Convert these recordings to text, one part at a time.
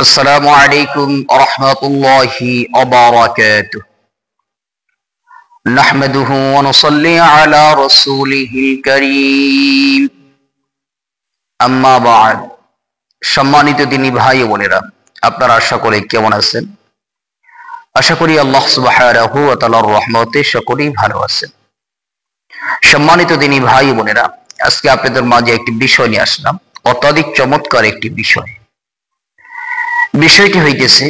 السلام عليكم ورحمة الله وبركاته. نحمده ونصلي على رسوله الكريم. أما بعد. সম্মানিত দিনী ভাই ও বোনেরা, আপনারা আশা করি কেমন আছেন? আশা করি আল্লাহ সুবহানাহু ওয়া তাআলার রহমতে সকলেই ভালো আছেন। সম্মানিত দিনী ভাই ও বোনেরা, আজকে আপনাদের মাঝে একটি বিষয় নিয়ে আসলাম, অত্যধিক চমৎকার একটি বিষয়। বিষয়টি হইতেছে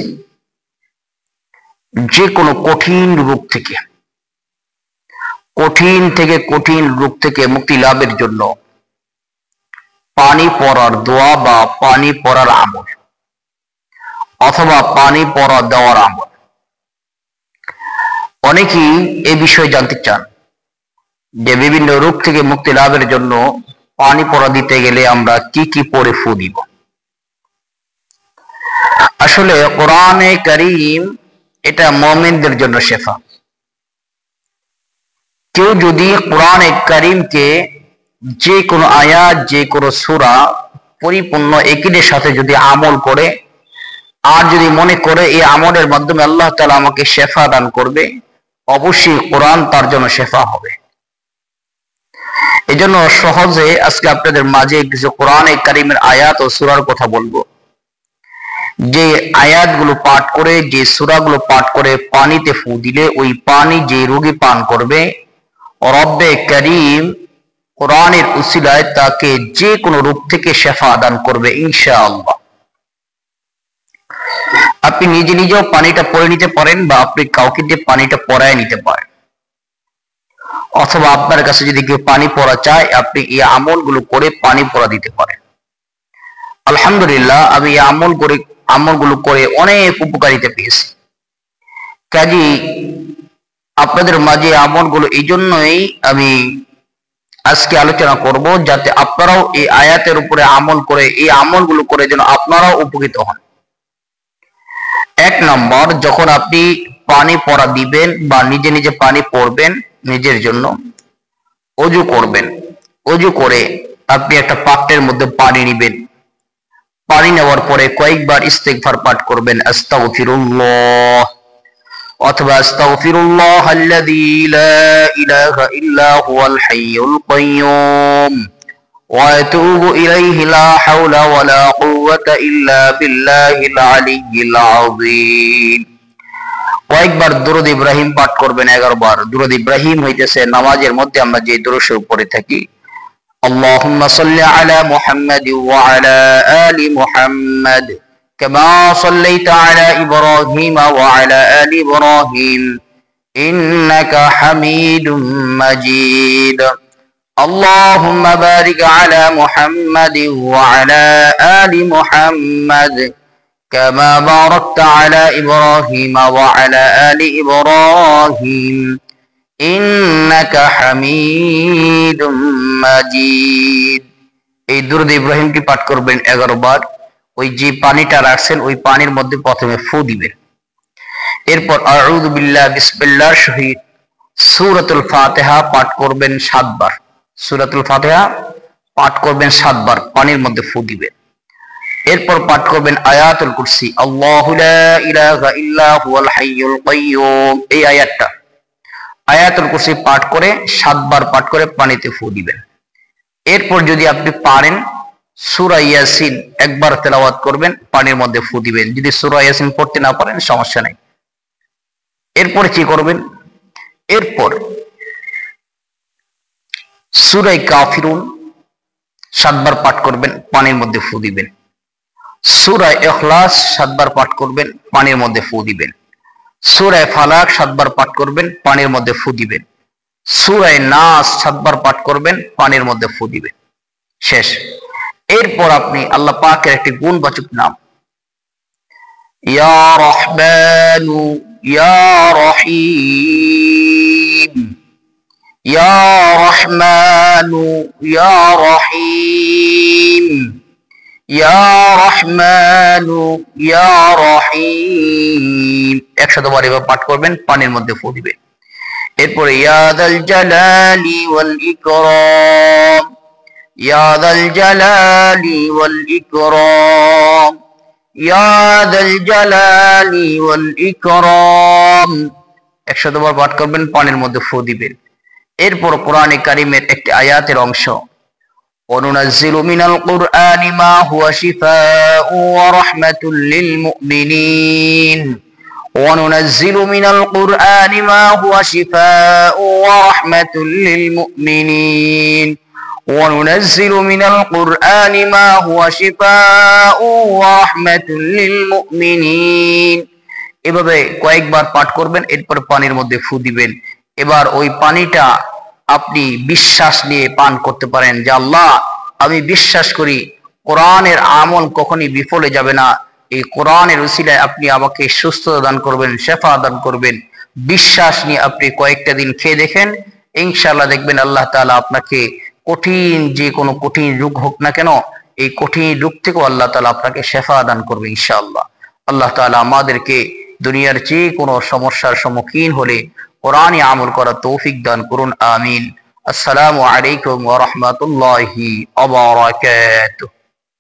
যে কোনো কঠিন রোগ থেকে মুক্তি লাভের জন্য পানি পড়ার দোয়া বা পানি পড়ার আমল অথবা পানি পড়া দেওয়ার আমল। অনেকেই এই বিষয়ে জানতে চান যে বিভিন্ন রোগ থেকে মুক্তি লাভের জন্য পানি পড়া দিতে গেলে আমরা কি কি পড়ে ফু দিব। আসলে কোরআনে কারীম এটা মুমিনদের জন্য শেফা। কেউ যদি কোরআনে কারীমকে যে কোনো আয়াত, যে কোনো সূরা পরিপূর্ণ একীদের সাথে যদি আমল করে আর যদি মনে করে এই আমলের মাধ্যমে আল্লাহ তাআলা আমাকে শেফা দান করবে, অবশ্যই কোরআন তার জন্য শেফা হবে। এজন্য সহজে আজকে আপনাদের মাঝে কিছু কোরআনে কারীমের আয়াত ও সূরার কথা বলবো, যে আয়াতগুলো পাঠ করে, যে সূরাগুলো পাঠ করে পানিতে ফু দিলে ওই পানি যে রোগী পান করবে, রব্বে কারীম কোরআনের উসিলায় তাকে যে কোনো রোগ থেকে শেফা দান করবে ইনশাআল্লাহ। আপনি নিজে নিজেও পানিটা পড়ে নিতে পারেন বা আপনি কাউকে দিয়ে পানিটা পড়ায় নিতে পারেন, অথবা আপনার কাছে যদি কেউ পানি পড়া চায় আপনি এই আমলগুলো করে পানি পড়া দিতে পারেন। আলহামদুলিল্লাহ, আমি এই আমলগুলো করে অনেক উপকারিতা পেয়েছি। কাজেই আপনাদের মাঝে আমলগুলো এই জন্যই আমি আজকে আলোচনা করব, যাতে আপনারাও এই আয়াতের উপরে আমল করে, এই আমলগুলো করে যেন আপনারাও উপকৃত হন। এক নম্বর, যখন আপনি পানি পড়া দিবেন বা নিজে নিজে পানি পড়বেন নিজের জন্য, ওযু করবেন। ওযু করে আপনি একটা পাত্রের মধ্যে পানি নিবেন। পানি নেওয়ার পরে কয়েকবার ইস্তিগফার পাঠ করবেন, আস্তাগফিরুল্লাহ অথবা আস্তাগফিরুল্লাহ আল্লাযী লা ইলাহা ইল্লা হুয়াল হাইয়ুল কাইয়্যুম ওয়া আতুবু ইলাইহি লা হাওলা ওয়া লা কুওয়াতা ইল্লা বিল্লাহিল আলিয়্যিল আযীম। কয়েকবার দুরূদ ইব্রাহিম পাঠ করবেন 11 বার। দুরূদ ইব্রাহিম হইতেছে নামাজের মধ্যে আমরা যে দুরূদ শরীফ পড়ে থাকি, اللهم صل على محمد وعلى آل محمد كما صليت على إبراهيم وعلى آل إبراهيم إنك حميد مجيد اللهم بارك على محمد وعلى آل محمد كما باركت على إبراهيم وعلى آل إبراهيم ইন্নাকা হামিদুম মাজিদ। এই দুরূদ ইব্রাহিমটি পাঠ করবেন 11 বার। ওই যে পানিটা রাখছেন ওই পানির মধ্যে প্রথমে ফু দিবেন। এরপর আউযু বিল্লাহি বিসমিল্লাহ শহীদ সূরাতুল ফাতিহা পাঠ করবেন 7 বার। সূরাতুল ফাতিহা পাঠ করবেন 7 বার, পানির মধ্যে ফু দিবেন। এরপর পাঠ করবেন আয়াতুল কুরসি, আল্লাহু লা ইলাহা ইল্লা হুয়াল হাইয়ুল কাইয়্যুম। এই আয়াতুল কুরসি পাঠ করে 7 বার পাঠ করে পানিতে ফু দিবেন। এরপর যদি আপনি পারেন সূরা ইয়াসিন একবার তেলাওয়াত করবেন, পানির মধ্যে ফু দিবেন। যদি সূরা ইয়াসিন পড়তে না পারেন সমস্যা নাই। এরপর কি করবেন? এরপর সূরা কাফিরুন 7 বার পাঠ করবেন, পানির মধ্যে ফু দিবেন। সূরা ইখলাস 7 বার পাঠ করবেন, পানির মধ্যে ফু দিবেন। সূরা ফালাক 7 বার পাঠ করবেন, পানির মধ্যে ফু দিবেন। সূরা নাস 7 বার পাঠ করবেন, পানির মধ্যে ফু দিবেন। শেষ। এরপর আপনি আল্লাহ পাকের একটি গুণবাচক নাম, ইয়া রহমানু ইয়া রহিম, ইয়া রহমানু ইয়া রহিম, ইয়া রহমানু ইয়া রহিম 100 বার এভাবে পাঠ করবেন, পানির মধ্যে ফু দিবেন। এরপরে ইয়া যাল জালালি ওয়াল ইকরাম, ইয়া যাল জালালি ওয়াল ইকরাম, ইয়া যাল জালালি ওয়াল ইকরাম। 100 বার পাঠ করবেন, পানির মধ্যে ফু দিবেন। এরপর কোরআনে কারিমের একটি আয়াতের অংশ, وَنُنَزِّلُ مِنَ الْقُرْآنِ مَا هُوَ شِفَاءٌ وَرَحْمَةٌ لِّلْمُؤْمِنِينَ وَنُنَزِّلُ مِنَ الْقُرْآنِ مَا هُوَ شِفَاءٌ وَرَحْمَةٌ لِّلْمُؤْمِنِينَ وَنُنَزِّلُ مِنَ الْقُرْآنِ مَا هُوَ شِفَاءٌ وَرَحْمَةٌ لِّلْمُؤْمِنِينَ। এভাবে কয়েকবার পাঠ করবেন, এরপর পানির মধ্যে ফু দিবেন। এবার ওই পানিটা আপনি বিশ্বাস নিয়ে পান করতে পারেন যে আল্লাহ, আমি বিশ্বাস করি কোরআনের আমল কখনই বিফলে যাবে না। এই কোরআনের উসিলায় আপনি আমাকে সুস্থতা দান করবেন, শেফা দান করবেন। বিশ্বাস নিয়ে আপনি কয়েকটা দিন খেয়ে দেখেন, ইনশাআল্লাহ দেখবেন আল্লাহ তাআলা আপনাকে কঠিন, যে কোনো কঠিন রোগ হোক না কেন, এই কঠিন রোগ থেকেও আল্লাহ তাআলা আপনাকে শেফা দান করবে ইনশাআল্লাহ। আল্লাহ তাআলা আমাদেরকে দুনিয়ার যে কোনো সমস্যার সম্মুখীন হলে কোরআনে আমল করার তৌফিক দান করুন, আমিন। আসসালামু আলাইকুম ওয়া রাহমাতুল্লাহি ওয়া বারাকাতুহু।